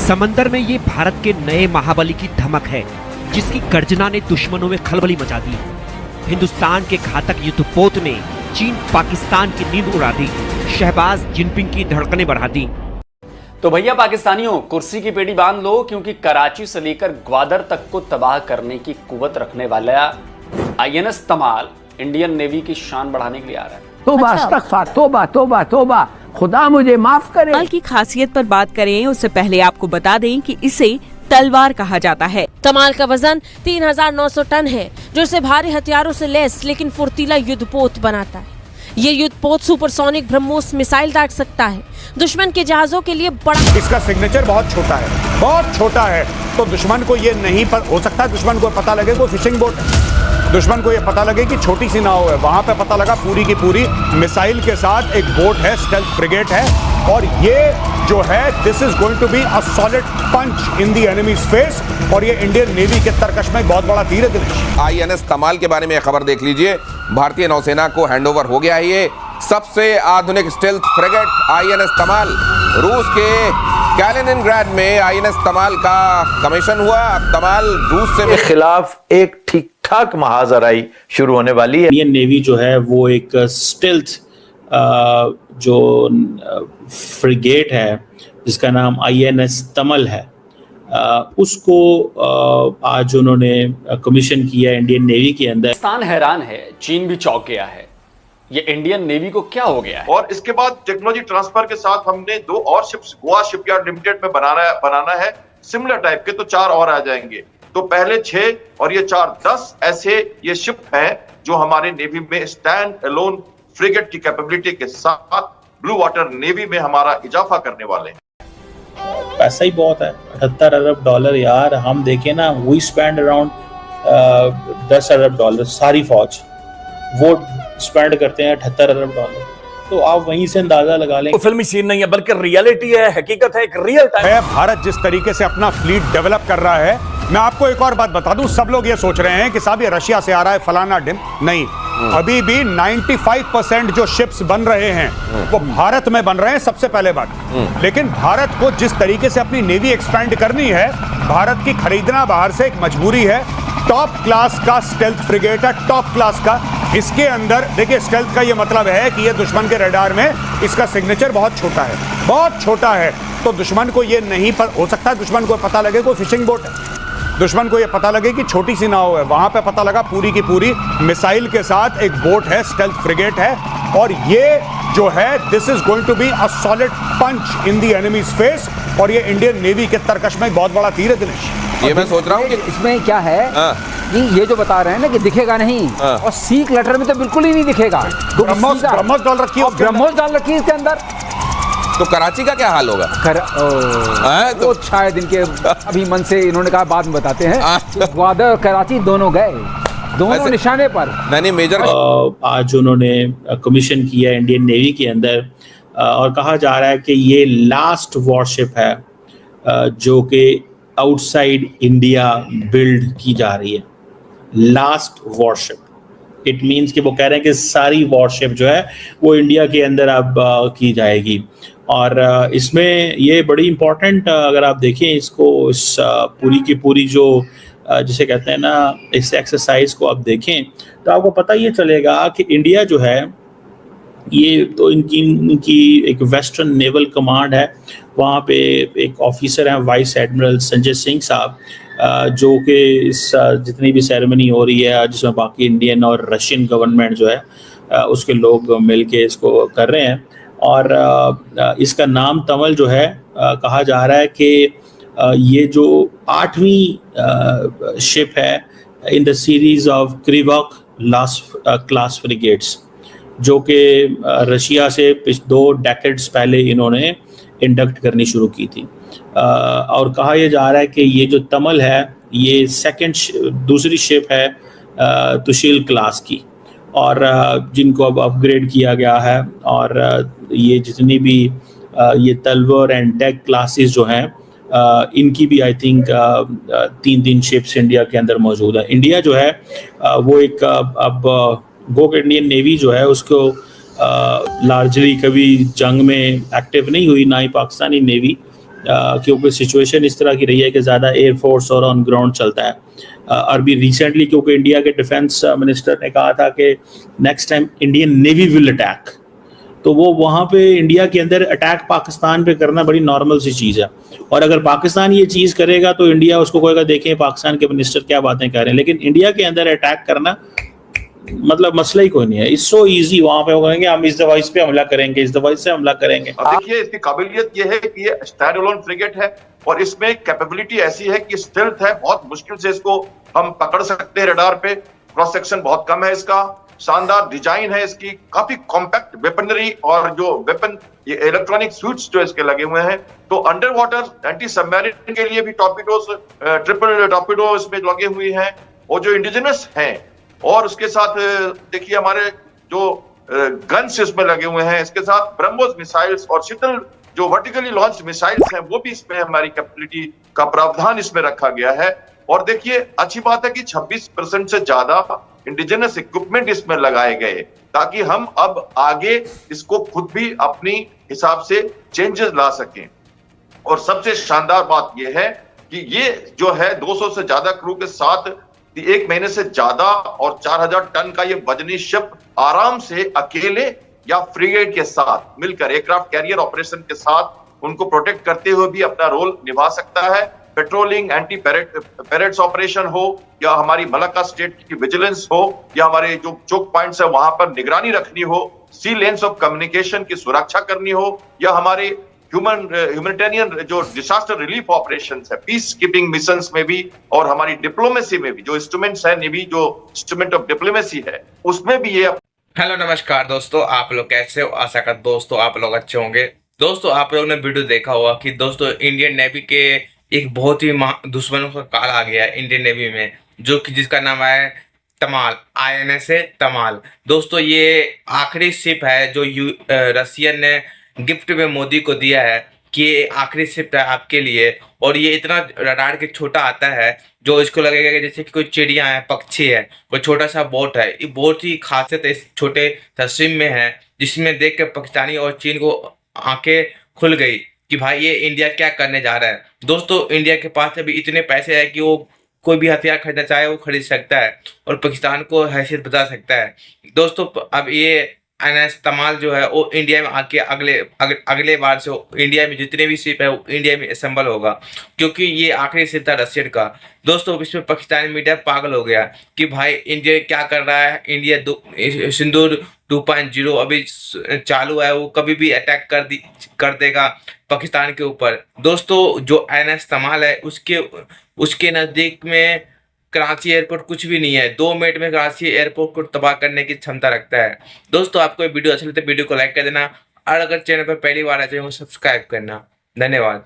समंदर में ये भारत के नए महाबली की धमक है, जिसकी गर्जना ने दुश्मनों में खलबली मचा दी। हिंदुस्तान के घातक युद्धपोत ने चीन पाकिस्तान की नींद उड़ा दी, शहबाज जिनपिंग की धड़कनें बढ़ा दी। तो भैया पाकिस्तानियों, कुर्सी की पेटी बांध लो, क्योंकि कराची से लेकर ग्वादर तक को तबाह करने की कुव्वत रखने वाला आईएनएस तमाल इंडियन नेवी की शान बढ़ाने के लिए आ रहा है। तोबा अस्तगफार, तोबा तोबा तोबा, खुदा मुझे माफ करे। तमाल की खासियत पर बात करें उससे पहले आपको बता दें कि इसे तलवार कहा जाता है। तमाल का वजन 3900 टन है, जो इसे भारी हथियारों से लैस लेकिन फुर्तीला युद्धपोत बनाता है। ये युद्धपोत सुपरसोनिक ब्रह्मोस मिसाइल दाग सकता है, दुश्मन के जहाजों के लिए बड़ा। इसका सिग्नेचर बहुत छोटा है, बहुत छोटा है, तो दुश्मन को ये नहीं हो सकता है दुश्मन को पता लगे कोई फिशिंग बोट है, दुश्मन को ये पता लगे कि छोटी सी नाव है। वहां पे पता लगा पूरी की पूरी मिसाइल के साथ एक बोट है, स्टेल्थ फ्रिगेट है, और ये जो है this is going to be a solid punch in the enemy's face. और ये इंडियन नेवी के तरकश में बहुत बड़ा तीर है दिनेश। आईएनएस तमाल के बारे में खबर देख लीजिए, भारतीय नौसेना को हैंडओवर हो गया है ये सबसे आधुनिक स्टेल्थ फ्रिगेट आईएनएस तमाल। रूस के कैलिनिनग्राड में आईएनएस तमाल का कमीशन हुआ। तमाल रूस से के खिलाफ एक ठीक ठाक महाजराई शुरू होने वाली है। इंडियन नेवी जो है वो एक स्टेल्थ जो फ्रिगेट है जिसका नाम आईएनएस तमल है, उसको आज उन्होंने कमीशन किया इंडियन नेवी के अंदर। पाकिस्तान हैरान है, चीन भी चौंक गया है, ये इंडियन नेवी को क्या हो गया है। और इसके बाद टेक्नोलॉजी ट्रांसफर के साथ हमने 2 और शिप्स गोवा शिपयार्ड लिमिटेड में बनाना है सिमिलर टाइप के, तो 4 और आ जाएंगे। तो पहले 6 और ये 4 10 ऐसे ये शिप हैं जो हमारे नेवी में स्टैंड अलोन फ्रिगेट की कैपेबिलिटी के साथ ब्लू वाटर नेवी में हमारा इजाफा करने वाले हैं। पैसा ही बहुत है, 78 अरब डॉलर यार। हम देखें ना, वी स्पेंड अराउंड 10 अरब डॉलर, सारी फौज वो स्पेंड करते हैं 78 अरब डॉलर। तो आप वहीं से अंदाजा लगा लें। तो फिल्मी सीन नहीं है बल्कि रियलिटी है, हकीकत है, एक रियल टाइम है। भारत जिस तरीके से अपना फ्लीट डेवलप कर रहा है, मैं आपको एक और बात बता दूं, सब लोग ये सोच रहे हैं कि साहब ये रशिया से आ रहा है फलाना डिम, नहीं, अभी भी 95% जो शिप्स बन रहे हैं वो भारत में बन रहे हैं, सबसे पहले बात। लेकिन भारत को जिस तरीके से अपनी नेवी एक्सपेंड करनी है, भारत की खरीदना बाहर से एक मजबूरी है। टॉप क्लास का स्टेल्थ फ्रिगेट है, टॉप क्लास का। इसके अंदर देखिए, स्टेल्थ का ये मतलब है कि ये दुश्मन के रडार में इसका सिग्नेचर बहुत छोटा है, बहुत छोटा है, तो दुश्मन को ये नहीं हो सकता है दुश्मन को पता लगे कोई फिशिंग बोट है, दुश्मन को ये पता लगे कि छोटी सी नाव है। वहां पे पता लगा पूरी की पूरी मिसाइल के साथ एक बोट है, स्टेल्थ फ्रिगेट है, और ये जो है this is going to be a solid punch in the enemy's face. और ये इंडियन नेवी के तरकश में बहुत बड़ा तीर है दिनेश। ये मैं सोच रहा हूँ कि इसमें क्या है कि ये जो बता रहे हैं ना कि दिखेगा नहीं, और सीक लेटर में तो बिल्कुल ही नहीं दिखेगा। ब्रह्मोस डाल रखी है, ब्रह्मोस डाल रखी है इसके अंदर। तो कराची का क्या हाल होगा? तो शायद इनके अभी मन से इन्होंने कहा बाद में बताते हैं। ग्वादर और कराची दोनों गए, दोनों निशाने पर। नहीं मेजर आज उन्होंने कमीशन किया इंडियन नेवी के अंदर, और कहा जा रहा है कि ये लास्ट वॉरशिप है जो कि आउटसाइड इंडिया बिल्ड की जा रही है। लास्ट वॉरशिप इट मीन्स कि वो कह रहे हैं कि सारी वॉरशिप जो है वो इंडिया के अंदर अब की जाएगी। और इसमें ये बड़ी इम्पोर्टेंट, अगर आप देखें इसको, इस पूरी की पूरी जो जिसे कहते हैं ना, इस एक्सरसाइज को आप देखें तो आपको पता ये चलेगा कि इंडिया जो है ये तो इनकी एक वेस्टर्न नेवल कमांड है। वहाँ पे एक ऑफिसर हैं वाइस एडमिरल संजय सिंह साहब, जो कि इस जितनी भी सेरेमनी हो रही है जिसमें बाकी इंडियन और रशियन गवर्नमेंट जो है उसके लोग मिल के इसको कर रहे हैं। और इसका नाम तमल जो है, कहा जा रहा है कि ये जो 8वीं शिप है in the series of Krivak class frigates, जो कि रशिया से 2 डेकेड्स पहले इन्होंने इंडक्ट करनी शुरू की थी। और कहा यह जा रहा है कि ये जो तमल है ये दूसरी शिप है तुशील क्लास की, और जिनको अब अपग्रेड किया गया है। और ये जितनी भी ये तलवर एंड डेक क्लासेस जो हैं, इनकी भी आई थिंक 3 शिप्स इंडिया के अंदर मौजूद है। इंडिया जो है वो एक अब वो इंडियन नेवी जो है उसको लार्जली कभी जंग में एक्टिव नहीं हुई, ना ही पाकिस्तानी नेवी, क्योंकि सिचुएशन इस तरह की रही है कि ज़्यादा एयरफोर्स और ऑन ग्राउंड चलता है। अभी रिसेंटली क्योंकि इंडिया के डिफेंस मिनिस्टर ने कहा था कि next time Indian navy will attack, तो वो वहाँ पे इंडिया के अंदर अटैक पाकिस्तान पे करना बड़ी नॉर्मल सी चीज़ है। और अगर पाकिस्तान ये चीज़ करेगा तो इंडिया उसको कहेगा देखें पाकिस्तान के मिनिस्टर क्या बातें कर रहे हैं, लेकिन इंडिया के अंदर अटैक करना मतलब मसला ही कोई नहीं है। इट्स सो इजी, वहाँ पे वो कहेंगे हम इस डिवाइस पे हमला करेंगे, इस डिवाइस से हमला करेंगे। अब देखिए इसकी काबिलियत ये है कि ये स्टैंड अलोन फ्रिगेट है और इसमें कैपेबिलिटी ऐसी है कि स्टेल्थ है, बहुत मुश्किल से इसको हम पकड़ सकते हैं रडार पे, क्रॉस सेक्शन बहुत कम है इसका, शानदार डिजाइन है इसकी, काफी कॉम्पैक्ट वेपनरी और जो वेपन ये इलेक्ट्रॉनिक स्विच जो इसके लगे हुए हैं, तो अंडर वाटर एंटी सबमरीन के लिए भी टॉर्पीडोज, ट्रिपल टॉर्पीडो इसमें लगे हुए हैं और जो इंडिजिनस हैं, और उसके साथ देखिए हमारे जो गन्स इसमें लगे हुए हैं, इसके साथ ब्रह्मोस मिसाइल्स और शीतल जो वर्टिकली लॉन्च मिसाइल्स हैं वो भी इसमें हमारी कैपेबिलिटी का प्रावधान इसमें रखा गया है। और देखिए अच्छी बात है कि 26% से ज्यादा इंडिजिनस इक्विपमेंट इसमें लगाए गए ताकि हम अब आगे इसको खुद भी अपनी हिसाब से चेंजेस ला सकें। और सबसे शानदार बात यह है कि ये जो है 200 से ज्यादा क्रू के साथ 1 महीने से ज्यादा और 4000 टन का ये वजनी शिप आराम से अकेले या फ्रिगेट के साथ मिलकर एयरक्राफ्ट कैरियर ऑपरेशन के साथ उनको प्रोटेक्ट करते हुए भी अपना रोल निभा सकता है। पेट्रोलिंग, एंटी पेरेड्स ऑपरेशन हो या हमारी मलक्का स्टेट की विजिलेंस हो या हमारे जो चोक पॉइंट्स है वहां पर निगरानी रखनी हो, सी लेन्स ऑफ कम्युनिकेशन की सुरक्षा करनी हो, या हमारे ह्यूमैनिटेरियन जो डिजास्टर रिलीफ ऑपरेशंस है, पीस कीपिंग मिशंस में भी और हमारी डिप्लोमेसी में भी जो इंस्ट्रूमेंट्स है, नेवी जो इंस्ट्रूमेंट ऑफ डिप्लोमेसी है उसमें भी ये। हेलो नमस्कार दोस्तों, आप लोग कैसे हो? आशा कर दोस्तों आप लोग अच्छे होंगे। दोस्तों आप लोगों ने वीडियो देखा होगा कि दोस्तों इंडियन नेवी के एक बहुत ही दुश्मनों का काल आ गया है इंडियन नेवी में, जो कि जिसका नाम है तमाल, INS तमाल। दोस्तों ये आखिरी शिप है जो रशियन ने गिफ्ट में मोदी को दिया है कि ये आखिरी शिप है आपके लिए, और ये इतना रडार के छोटा आता है जो इसको लगेगा कि जैसे कि कोई चिड़िया है, पक्षी है, कोई छोटा सा बोट है। ये बहुत ही खासियत इस छोटे तस्वीर में है जिसमें देख कर पाकिस्तानी और चीन को आंखें खुल गई कि भाई ये इंडिया क्या करने जा रहा है। दोस्तों इंडिया के पास अभी इतने पैसे हैं कि वो कोई भी हथियार खरीदना चाहे वो खरीद सकता है और पाकिस्तान को हैसियत बता सकता है। दोस्तों अब ये INS तमाल जो है वो इंडिया में आके अगले बार से इंडिया में जितने भी शिप है वो इंडिया में असेंबल होगा, क्योंकि ये आखिरी शिप था रशियन का। दोस्तों इसमें पाकिस्तानी मीडिया पागल हो गया कि भाई इंडिया क्या कर रहा है, इंडिया सिंदूर 2.0 अभी चालू है, वो कभी भी अटैक कर देगा पाकिस्तान के ऊपर। दोस्तों जो INS तमाल है उसके नज़दीक में कराची एयरपोर्ट कुछ भी नहीं है। 2 मिनट में कराची एयरपोर्ट को तबाह करने की क्षमता रखता है। दोस्तों आपको ये वीडियो अच्छा लगता है वीडियो को लाइक कर देना, और अगर चैनल पर पहली बार आए तो सब्सक्राइब करना। धन्यवाद।